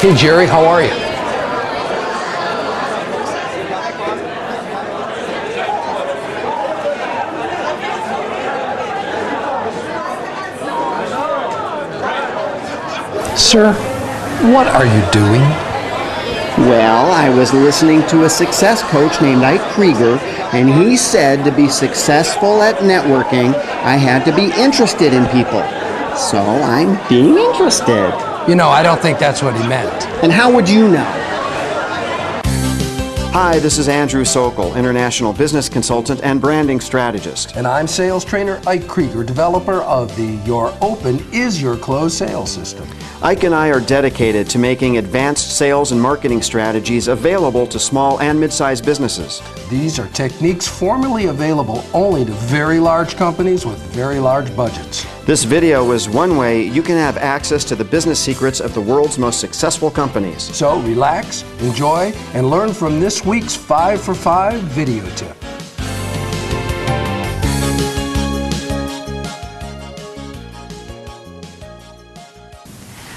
Hey, Jerry, how are you? Sir, what are you doing? Well, I was listening to a success coach named Krieger, and he said to be successful at networking, I had to be interested in people. So I'm being interested. You know, I don't think that's what he meant. And how would you know? Hi, this is Andrew Sokol, international business consultant and branding strategist. And I'm sales trainer Ike Krieger, developer of the Your Open is Your Closed sales system. Ike and I are dedicated to making advanced sales and marketing strategies available to small and mid-sized businesses. These are techniques formerly available only to very large companies with very large budgets. This video is one way you can have access to the business secrets of the world's most successful companies. So relax, enjoy, and learn from this week's 5 for 5 video tip.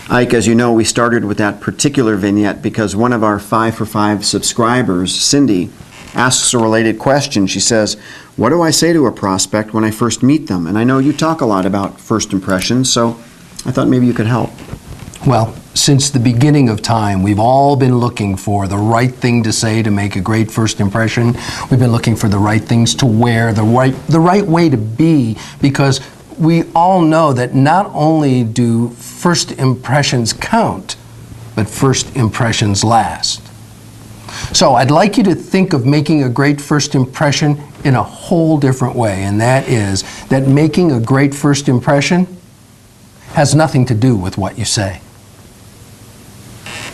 Ike, as you know, we started with that particular vignette because one of our 5 for 5 subscribers, Cindy, asks a related question. She says, what do I say to a prospect when I first meet them? And I know you talk a lot about first impressions, so I thought maybe you could help. Well, since the beginning of time, we've all been looking for the right thing to say to make a great first impression. We've been looking for the right things to wear, the right way to be, because we all know that not only do first impressions count, but first impressions last. So I'd like you to think of making a great first impression in a whole different way, and that is that making a great first impression has nothing to do with what you say.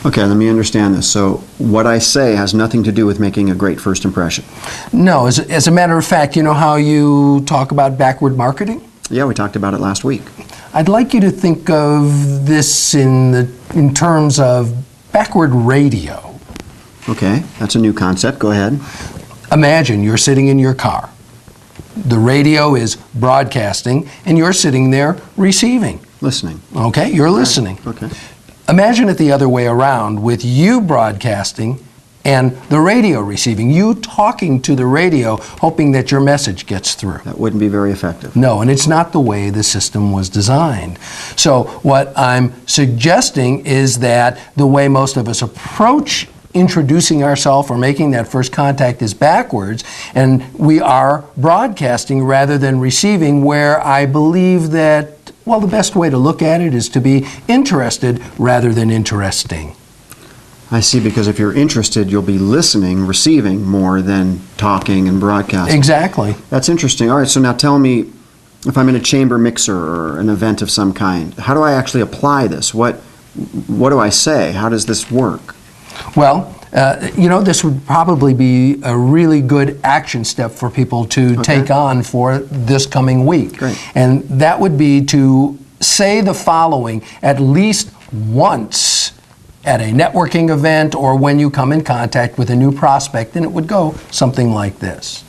Okay, let me understand this. So what I say has nothing to do with making a great first impression? No, as a matter of fact, you know how you talk about backward marketing? Yeah, we talked about it last week. I'd like you to think of this in terms of backward radio. Okay, that's a new concept. Go ahead. Imagine you're sitting in your car. The radio is broadcasting, and you're sitting there receiving. Listening. Okay, you're listening. Okay. Imagine it the other way around, with you broadcasting and the radio receiving, you talking to the radio, hoping that your message gets through. That wouldn't be very effective. No, and it's not the way the system was designed. So what I'm suggesting is that the way most of us approach introducing ourselves or making that first contact is backwards, and we are broadcasting rather than receiving, where I believe that, well, the best way to look at it is to be interested rather than interesting. I see, because if you're interested, you'll be listening, receiving more than talking and broadcasting. Exactly. That's interesting. All right, so now tell me, if I'm in a chamber mixer or an event of some kind, how do I actually apply this? What do I say? How does this work? Well, this would probably be a really good action step for people to take on for this coming week. Great. And that would be to say the following at least once at a networking event or when you come in contact with a new prospect, and it would go something like this.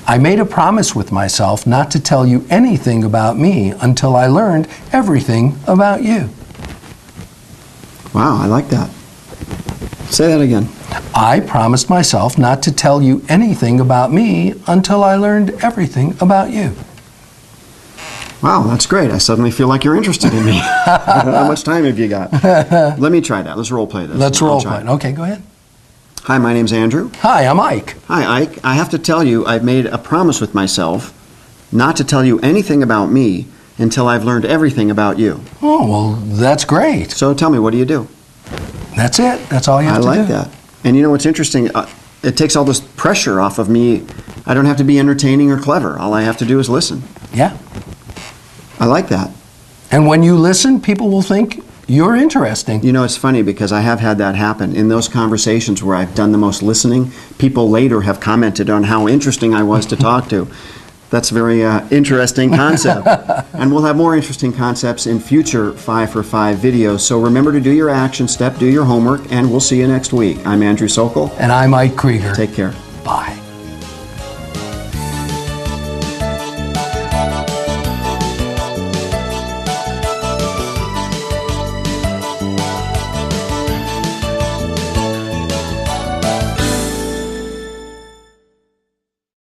I made a promise with myself not to tell you anything about me until I learned everything about you. Wow, I like that. Say that again. I promised myself not to tell you anything about me until I learned everything about you. Wow, that's great. I suddenly feel like you're interested in me. How much time have you got? Let me try that. Let's role play this. Let's role play. Okay, go ahead. Hi, my name's Andrew. Hi, I'm Ike. Hi, Ike. I have to tell you, I've made a promise with myself not to tell you anything about me until I've learned everything about you. Oh, well, that's great. So tell me, what do you do? That's it. That's all you have to do. I like that. And you know what's interesting? It takes all this pressure off of me. I don't have to be entertaining or clever. All I have to do is listen. Yeah. I like that. And when you listen, people will think you're interesting. You know, it's funny because I have had that happen. In those conversations where I've done the most listening, people later have commented on how interesting I was to talk to. That's a very interesting concept. And we'll have more interesting concepts in future 5 for 5 videos. So remember to do your action step, do your homework, and we'll see you next week. I'm Andrew Sokol. And I'm Ike Krieger. Take care. Bye.